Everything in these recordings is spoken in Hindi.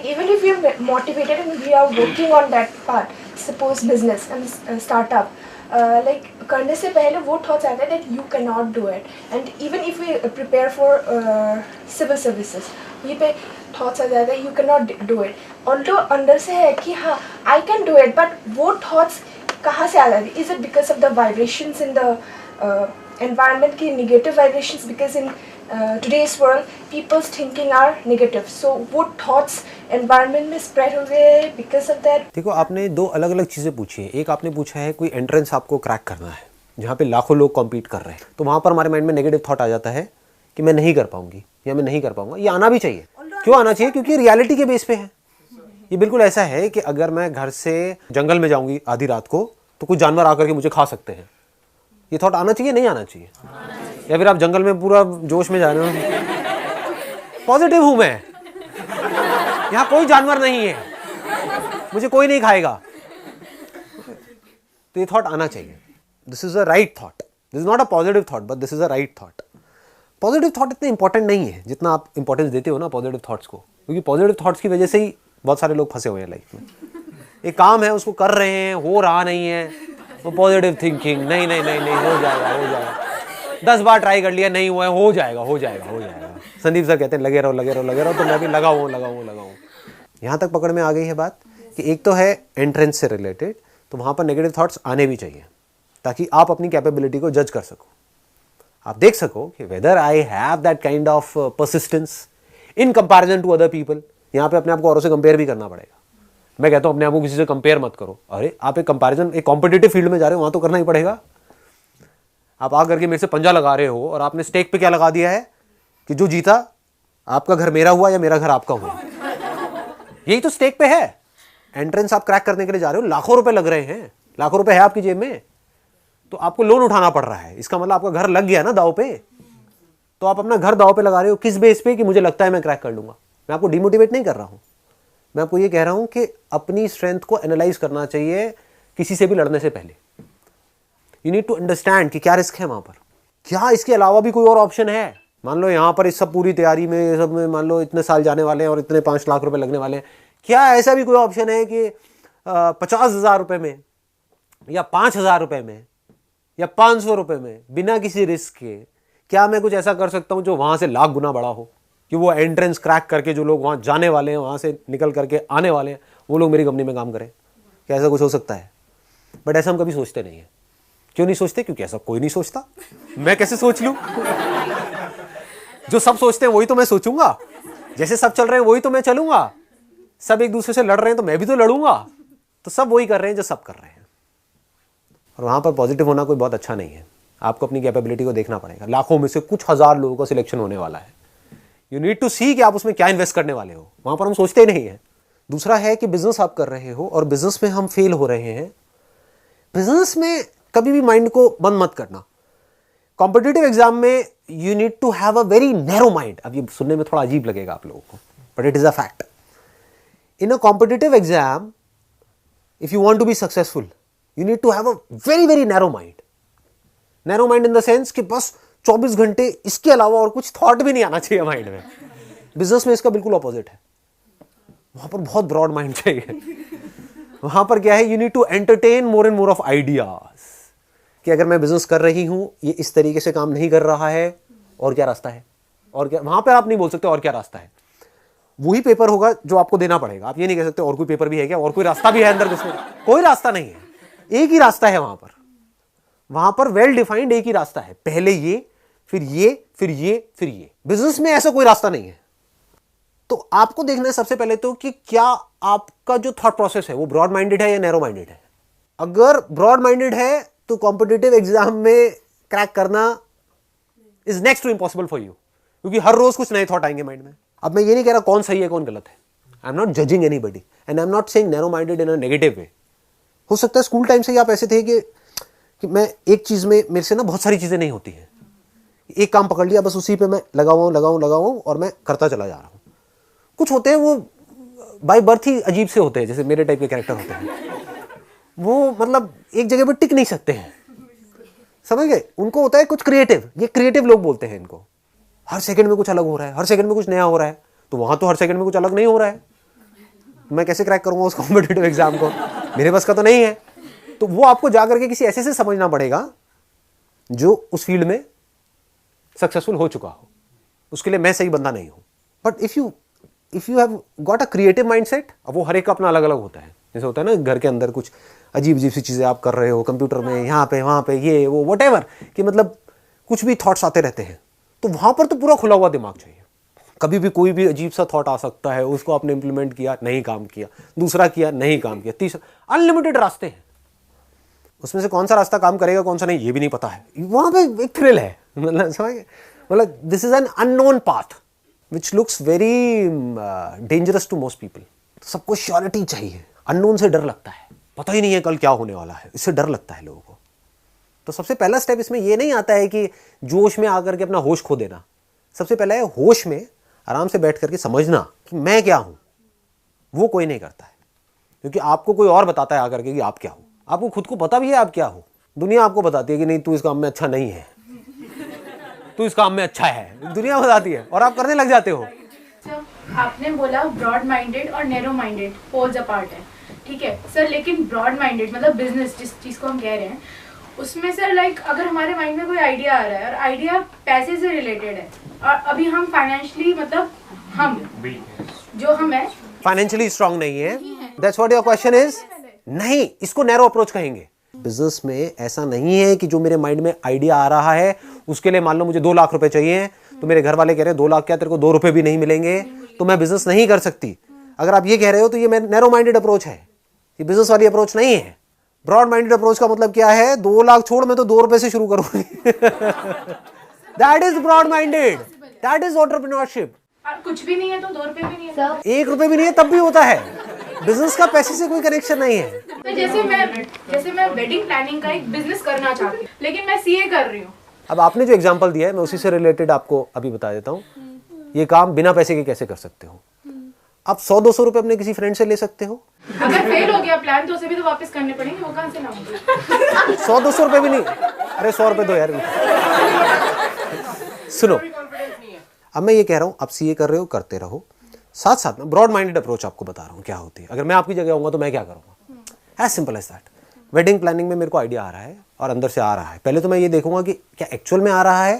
like even if we are motivated and we are working on that part, suppose business and startup, like करने से पहले वो thoughts आते हैं that you cannot do it, and even if we prepare for civil services, ये पे thoughts आ जाते हैं you cannot do it, although अंदर से है कि हाँ I can do it, but वो thoughts कहाँ से आ जाती है? Is it because of the vibrations in the environment की negative vibrations? Because in today's world people's thinking are negative, so वो thoughts environment में spread हो गए because of that. देखो, आपने दो अलग अलग चीज़ें पूछी हैं। एक आपने पूछा है कोई एंट्रेंस आपको क्रैक करना है जहाँ पे लाखों लोग कॉम्पीट कर रहे हैं, तो वहाँ पर हमारे माइंड में नेगेटिव थॉट आ जाता है कि मैं नहीं कर पाऊंगी या मैं नहीं कर पाऊंगा। ये आना भी चाहिए। क्यों आना चाहिए? क्योंकि रियलिटी के बेस पे है। ये बिल्कुल ऐसा है कि अगर मैं घर से जंगल में जाऊंगी आधी रात को तो कुछ जानवर आकर के मुझे खा सकते हैं। ये थॉट आना चाहिए, नहीं आना चाहिए? या फिर आप जंगल में पूरा जोश में जा रहे हो, पॉजिटिव हूं मैं, यहाँ कोई जानवर नहीं है, मुझे कोई नहीं खाएगा, तो ये थॉट आना चाहिए। This is a right thought, this is not a positive thought, but this is a right thought. Positive thought इतने इंपॉर्टेंट नहीं है जितना आप इंपॉर्टेंस देते हो ना पॉजिटिव थॉट्स को, क्योंकि पॉजिटिव थॉट्स की वजह से ही बहुत सारे लोग फंसे हुए हैं लाइफ में। एक काम है उसको कर रहे हैं, हो रहा नहीं है, वो पॉजिटिव थिंकिंग, नहीं नहीं नहीं नहीं हो जाएगा, हो जाएगा, 10 बार ट्राई कर लिया नहीं हुआ है, हो जाएगा हो जाएगा हो जाएगा। संदीप सर कहते हैं लगे रहो लगे रहो लगे रहो, तो मैं भी लगा हूँ। यहाँ तक पकड़ में आ गई है बात कि एक तो है एंट्रेंस से रिलेटेड, तो वहाँ पर नेगेटिव थॉट्स आने भी चाहिए ताकि आप अपनी कैपेबिलिटी को जज कर सको। आप देख सको कि whether I have that kind of persistence in comparison to other people. यहाँ पे अपने आप को औरों से कंपेयर भी करना पड़ेगा। मैं कहता हूँ अपने आप को किसी से कंपेयर मत करो। अरे आप एक कंपैरिजन, एक कॉम्पिटिटिव फील्ड में जा रहे हो, वहाँ तो करना ही पड़ेगा। आप आ करके मेरे से पंजा लगा रहे हो और आपने स्टेक पे क्या लगा दिया है कि जो जीता आपका घर मेरा हुआ या मेरा घर आपका हुआ। यही तो स्टेक पे है। एंट्रेंस आप क्रैक करने के लिए जा रहे हो, लाखों रुपए लग रहे हैं, लाखों रुपए है आपकी जेब में, तो आपको लोन उठाना पड़ रहा है। इसका मतलब आपका घर लग गया ना दाव पे। तो आप अपना घर दाव पे लगा रहे हो किस बेस पे कि मुझे लगता है मैं क्रैक कर लूंगा। मैं आपको डिमोटिवेट नहीं कर रहा हूं, मैं आपको ये कह रहा हूं कि अपनी स्ट्रेंथ को एनालाइज करना चाहिए किसी से भी लड़ने से पहले। यू नीड टू अंडरस्टैंड कि क्या रिस्क है वहां पर, क्या इसके अलावा भी कोई और ऑप्शन है। मान लो यहां पर इस सब पूरी तैयारी में सब में मान लो इतने साल जाने वाले हैं और इतने 5 लाख रुपए लगने वाले हैं, क्या ऐसा भी कोई ऑप्शन है कि 50,000 रुपए में या 5,000 रुपए में या 500 रुपए में बिना किसी रिस्क के क्या मैं कुछ ऐसा कर सकता हूं जो वहां से लाख गुना बड़ा हो, कि वो एंट्रेंस क्रैक करके जो लोग वहां जाने वाले हैं, वहां से निकल करके आने वाले हैं, वो लोग मेरी कंपनी में काम करें? क्या ऐसा कुछ हो सकता है? बट ऐसा हम कभी सोचते नहीं है। क्यों नहीं सोचते? क्योंकि ऐसा कोई नहीं सोचता। मैं कैसे सोच लूं? जो सब सोचते हैं वही तो मैं सोचूंगा, जैसे सब चल रहे हैं वही तो मैं चलूंगा। सब एक दूसरे से लड़ रहे हैं तो मैं भी तो लड़ूंगा। तो सब वही कर रहे हैं जो सब कर रहे हैं, और वहां पर पॉजिटिव होना कोई बहुत अच्छा नहीं है। आपको अपनी कैपेबिलिटी को देखना पड़ेगा। लाखों में से कुछ हजार लोगों का सिलेक्शन होने वाला है। यू नीड टू सी कि आप उसमें क्या इन्वेस्ट करने वाले हो। वहां पर हम सोचते ही नहीं है। दूसरा है कि बिजनेस आप कर रहे हो और बिजनेस में हम फेल हो रहे हैं। बिजनेस में कभी भी माइंड को बंद मत करना। कॉम्पिटिटिव एग्जाम में you need to have a very narrow mind. अब ये सुनने में थोड़ा अजीब लगेगा आप लोगों को, but it is a fact. In a competitive exam, if you want to be successful, you need to have a very very narrow mind. Narrow mind in the sense कि बस 24 घंटे इसके अलावा और कुछ थॉट भी नहीं आना चाहिए माइंड में। बिजनेस में इसका बिल्कुल ऑपोजिट है। वहां पर बहुत ब्रॉड माइंड चाहिए। वहां पर क्या है, you need to entertain more and more of ideas, कि अगर मैं बिजनेस कर रही हूं, ये इस तरीके से काम नहीं कर रहा है, और क्या रास्ता है, और क्या। वहां पर आप नहीं बोल सकते और क्या रास्ता है। वही पेपर होगा जो आपको देना पड़ेगा। आप ये नहीं कह सकते और कोई पेपर भी है क्या, और कोई रास्ता भी है अंदर घुसने का। कोई रास्ता नहीं है, एक ही रास्ता है वहां पर। वहां पर वेल डिफाइंड एक ही रास्ता है, पहले ये, फिर ये, फिर ये, फिर ये। बिजनेस में ऐसा कोई रास्ता नहीं है। तो आपको देखना है सबसे पहले तो कि क्या आपका जो थॉट प्रोसेस है वो ब्रॉड माइंडेड है या नैरो माइंडेड है। अगर ब्रॉड माइंडेड है तो कॉम्पिटिटिव एग्जाम में क्रैक करना is next to impossible for you, क्योंकि हर रोज कुछ नए थॉट आएंगे माइंड में। अब मैं ये नहीं कह रहा कौन सही है कौन गलत है। I am not judging anybody and I am not saying narrow minded in a negative way. हो सकता है स्कूल टाइम से ही आप ऐसे थे कि मैं एक चीज में, मेरे से ना बहुत सारी चीजें नहीं होती हैं। एक काम पकड़ लिया, बस उसी पे मैं लगा हुआ और मैं करता चला जा रहा हूं। कुछ होते हैं वो बाय बर्थ ही अजीब से होते हैं, जैसे मेरे टाइप के कैरेक्टर होते हैं। वो मतलब एक जगह पर टिक नहीं सकते हैं, समझ गए। उनको होता है कुछ क्रिएटिव, ये क्रिएटिव लोग बोलते हैं इनको। हर सेकंड में कुछ अलग हो रहा है, हर सेकंड में कुछ नया हो रहा है। तो वहां तो हर सेकंड में कुछ अलग नहीं हो रहा है, मैं कैसे क्रैक करूंगा उस कॉम्पिटिटिव एग्जाम को, मेरे बस का तो नहीं है। तो वो आपको जाकर के किसी ऐसे से समझना पड़ेगा जो उस फील्ड में सक्सेसफुल हो चुका हो, उसके लिए मैं सही बंदा नहीं हूं। But if you have got a creative mindset, अब वो हर एक का अपना अलग अलग होता है। जैसे होता है ना घर के अंदर कुछ अजीब अजीब सी चीजें आप कर रहे हो कंप्यूटर में, यहाँ पे वहां पे ये वो व्हाटएवर, कि मतलब कुछ भी थॉट्स आते रहते हैं, तो वहां पर तो पूरा खुला हुआ दिमाग चाहिए। कभी भी कोई भी अजीब सा थॉट आ सकता है, उसको आपने इंप्लीमेंट किया, नहीं काम किया, दूसरा किया, नहीं काम किया, तीसरा, अनलिमिटेड रास्ते हैं। उसमें से कौन सा रास्ता काम करेगा कौन सा नहीं ये भी नहीं पता है। वहां पे एक थ्रिल है, मतलब this is an unknown path which looks very dangerous to most people. सबको श्योरिटी चाहिए, अननोन से डर लगता है, पता ही नहीं है कल क्या होने वाला है, इससे डर लगता है लोगों को। तो सबसे पहला स्टेप इसमें ये नहीं आता है कि जोश में आकर के अपना होश खो देना। सबसे पहला है होश में आराम से बैठ करके समझना कि मैं क्या हूं। वो कोई नहीं करता है, क्योंकि आपको कोई और बताता है आकर के कि आप क्या हो। आपको खुद को पता भी है आप क्या हो, दुनिया आपको बताती है कि नहीं तू इस काम में अच्छा नहीं है, तू इस काम में अच्छा है, दुनिया बताती है और आप करने लग जाते हो। आपने बोला ब्रॉड माइंडेड और नैरो माइंडेड पोल्स अपार्ट है, ठीक है सर, लेकिन ब्रॉड माइंडेड मतलब बिजनेस जिस चीज को हम कह रहे हैं उसमें सर लाइक अगर हमारे माइंड में कोई आइडिया आ रहा है और आइडिया पैसे से रिलेटेड है और अभी हम फाइनेंशियली मतलब हम जो हम है फाइनेंशियली स्ट्रांग नहीं है, that's what your question is. नहीं, इसको नैरो अप्रोच कहेंगे। बिजनेस में ऐसा नहीं है कि जो मेरे माइंड में आइडिया आ रहा है उसके लिए मान लो मुझे 2 लाख रुपए चाहिए, तो मेरे घर वाले कह रहे हैं 2 लाख क्या तेरे को 2 रुपए भी नहीं मिलेंगे तो मैं बिजनेस नहीं कर सकती। अगर आप ये कह रहे हो तो ये नैरो माइंडेड अप्रोच है, ये बिजनेस वाली अप्रोच नहीं है। ब्रॉड माइंडेड अप्रोच का मतलब क्या है, 2 लाख छोड़ मैं तो 2 रुपए से शुरू करूंगी। That is broad minded, that is entrepreneurship. कुछ भी नहीं है तो 2 रुपए भी नहीं है सर, 1 रुपए भी नहीं है तब भी होता है। बिजनेस का पैसे से कोई कनेक्शन नहीं है। तो जैसे मैं वेडिंग प्लानिंग का एक बिजनेस करना चाहती हूँ लेकिन मैं सीए कर रही हूँ। अब आपने जो एग्जांपल दिया है मैं उसी से रिलेटेड आपको अभी बता देता हूँ। ये काम बिना पैसे के कैसे कर सकते हो। आप 100-200 रुपए अपने किसी फ्रेंड से ले सकते हो। अगर फेल हो गया प्लान तो उसे भी तो वापस करने पड़ेंगे, वो कहाँ से लाऊंगी। 100-200 रुपए भी नहीं, अरे 100 रुपए दो यार। सुनो, अब मैं ये कह रहा हूँ आप सीए कर रहे हो, करते रहो, साथ साथ में ब्रॉड माइंडेड अप्रोच आपको बता रहा हूँ क्या होती है। अगर मैं आपकी जगह होऊंगा तो मैं क्या करूँगा, as simple as that. Wedding planning में मेरे को आइडिया आ रहा है और अंदर से आ रहा है, पहले तो मैं ये देखूंगा कि क्या एक्चुअल में आ रहा है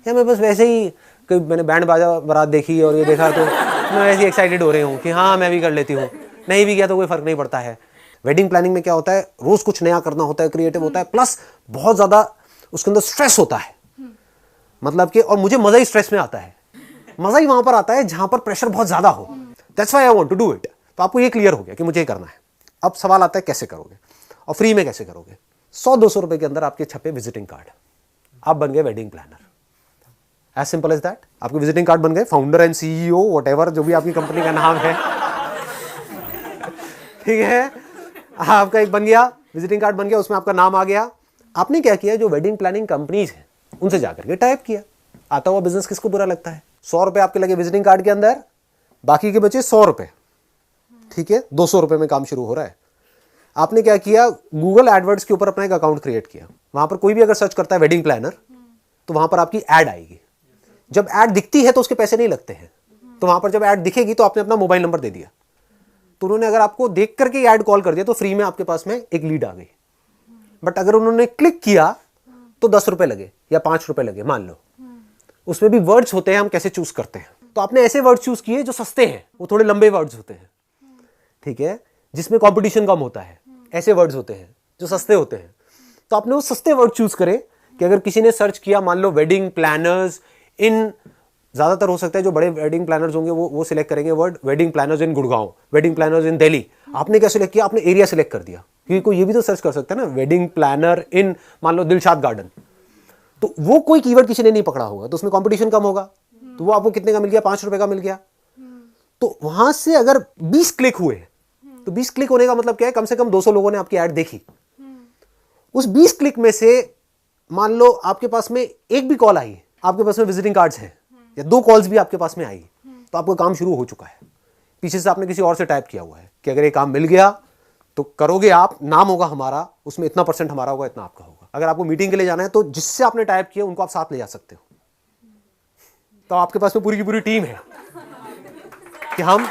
या मैं बस वैसे ही कि मैंने बैंड बाजा बारात देखी और ये देखा तो मैं वैसे ही एक्साइटेड हो रही हूँ कि हाँ मैं भी कर लेती हूँ, नहीं भी किया तो कोई फर्क नहीं पड़ता है। वेडिंग प्लानिंग में क्या होता है, रोज कुछ नया करना होता है, क्रिएटिव होता है, प्लस बहुत ज्यादा उसके अंदर स्ट्रेस होता है। मतलब कि और मुझे मजा ही स्ट्रेस में आता है, मजा ही वहां पर आता है जहां पर प्रेशर बहुत ज्यादा हो। That's why I want to do it. तो आपको ये क्लियर हो गया कि मुझे ये करना है। अब सवाल आता है कैसे करोगे और फ्री में कैसे करोगे। 100-200 रुपए के अंदर आपके छपे विजिटिंग कार्ड, आप बन गए wedding planner. As simple as that. आपके विजिटिंग कार्ड बन गए, फाउंडर एंड सीईओ व्हाटएवर जो भी आपकी कंपनी का नाम है, ठीक है, आपका एक बन गया विजिटिंग कार्ड, बन गया, उसमें आपका नाम आ गया। आपने क्या किया, जो वेडिंग प्लानिंग कंपनीज है उनसे जाकर के टाइप किया। आता हुआ बिजनेस किसको बुरा लगता है। 100 रुपए आपके लगे विजिटिंग कार्ड के अंदर, बाकी के बचे 100 रुपए, ठीक है, 200 रुपए में काम शुरू हो रहा है। आपने क्या किया, गूगल एडवर्ड्स के ऊपर अपना एक अकाउंट क्रिएट किया। वहां पर कोई भी अगर सर्च करता है वेडिंग प्लानर तो वहां पर आपकी ऐड आएगी। जब ऐड दिखती है तो उसके पैसे नहीं लगते हैं, तो वहां पर जब ऐड दिखेगी तो आपने अपना मोबाइल नंबर दे दिया, तो उन्होंने अगर आपको देख करके ऐड कॉल कर दिया तो फ्री में आपके पास में एक लीड आ गई। बट अगर उन्होंने क्लिक किया तो 10 रुपए लगे या 5 रुपए लगे मान लो। उसमें भी वर्ड्स होते हैं, हम कैसे चूज करते हैं। तो आपने ऐसे वर्ड्स चूज किए जो सस्ते हैं, वो थोड़े लंबे वर्ड्स होते हैं, ठीक है, जिसमें कंपटीशन कम होता है। ऐसे वर्ड्स होते हैं जो सस्ते होते हैं। तो आपने वो सस्ते वर्ड चूज करे कि अगर किसी ने सर्च किया मान लो वेडिंग प्लानर्स इन, ज्यादातर हो सकता है जो बड़े वेडिंग प्लानर्स होंगे वो सिलेक्ट करेंगे वर्ड वेडिंग प्लानर्स इन गुड़गांव, वेडिंग प्लानर्स इन दिल्ली। आपने क्या सिलेक्ट किया, आपने एरिया सिलेक्ट कर दिया, क्योंकि कोई ये भी तो सर्च कर सकता है ना वेडिंग प्लानर इन मान लो दिलशाद गार्डन। तो वो कोई कीवर्ड किसी ने नहीं पकड़ा होगा, तो उसमें कंपटीशन कम होगा। तो वो आपको कितने का मिल गया, 5 रुपए का मिल गया। तो वहां से अगर 20 क्लिक हुए तो 20 क्लिक होने का मतलब क्या है, कम से कम 200 लोगों ने आपकी ऐड देखी। उस 20 क्लिक में से मान लो आपके पास में एक भी कॉल आई, आपके पास में विजिटिंग कार्ड्स हैं या 2 कॉल्स भी आपके पास में आई, तो आपका काम शुरू हो चुका है। पीछे से आपने किसी और से टाइप किया हुआ है कि अगर ये काम मिल गया तो करोगे आप, नाम होगा हमारा, उसमें इतना % हमारा होगा, इतना आपका होगा। अगर आपको मीटिंग के लिए जाना है तो जिससे आपने टाइप किया उनको आप साथ ले जा सकते हो। तो आपके पास में पूरी की पूरी टीम है कि हम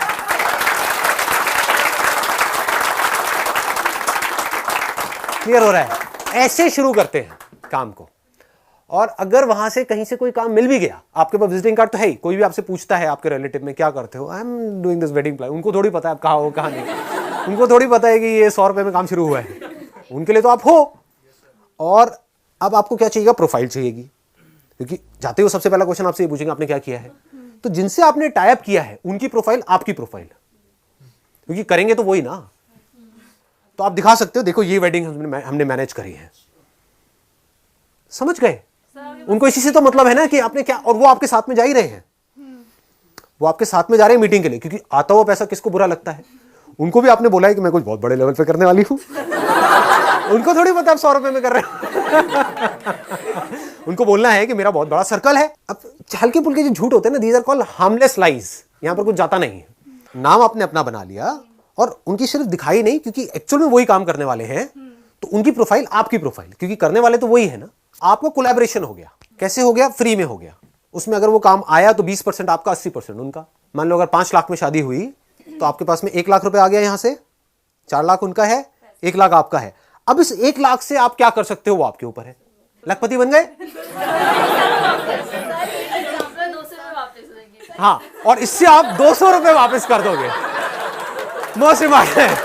क्लियर हो रहा है? ऐसे शुरू करते हैं काम को। और अगर वहां से कहीं से कोई काम मिल भी गया, आपके पास विजिटिंग कार्ड तो है ही, कोई भी आपसे पूछता है आपके रिलेटिव में क्या करते हो, I am doing this wedding plan, उनको थोड़ी पता है आप कहाँ हो कहाँ नहीं, उनको थोड़ी पता है कि ये 100 रुपए में काम शुरू हुआ है। उनके लिए तो आप हो। और अब आपको क्या चाहिएगा? प्रोफाइल चाहिएगी, क्योंकि जाते हो सबसे पहला क्वेश्चन आपसे ये पूछेंगे आपने क्या किया है। तो जिनसे आपने टाई अप किया है उनकी प्रोफाइल आपकी प्रोफाइल, क्योंकि करेंगे तो वही ना। तो आप दिखा सकते हो, देखो ये वेडिंग हमने मैनेज करी है। समझ गए? उनको इसी से तो मतलब है ना कि आपने क्या, और वो आपके साथ में जा ही रहे हैं, वो आपके साथ में जा रहे हैं मीटिंग के लिए, क्योंकि आता हुआ पैसा किसको बुरा लगता है? उनको भी आपने बोला है कि मैं कुछ बहुत बड़े लेवल पे करने वाली हूं। उनको थोड़ी पता आप 100 रुपए में कर रहे हैं। उनको बोलना है कि मेरा बहुत बड़ा सर्कल है। अब हल्के फुल्के जो झूठ होते हैं ना, these are called harmless lies. यहां पर कुछ जाता नहीं है, नाम आपने अपना बना लिया और उनकी सिर्फ दिखाई नहीं, क्योंकि एक्चुअल में वही काम करने वाले हैं। तो उनकी प्रोफाइल आपकी प्रोफाइल, क्योंकि करने वाले तो वही है ना। आपको कोलैबोरेशन हो गया। कैसे हो गया? फ्री में हो गया। उसमें अगर वो काम आया तो 20% आपका, 80% उनका। मान लो अगर 5 लाख में शादी हुई तो आपके पास में 1 लाख रुपए आ गया, यहां से 4 लाख उनका है, 1 लाख आपका है। अब इस 1 लाख से आप क्या कर सकते हो वो आपके ऊपर है। लखपति बन गए। हाँ, और इससे आप 200 रुपए वापस कर दोगे। Most important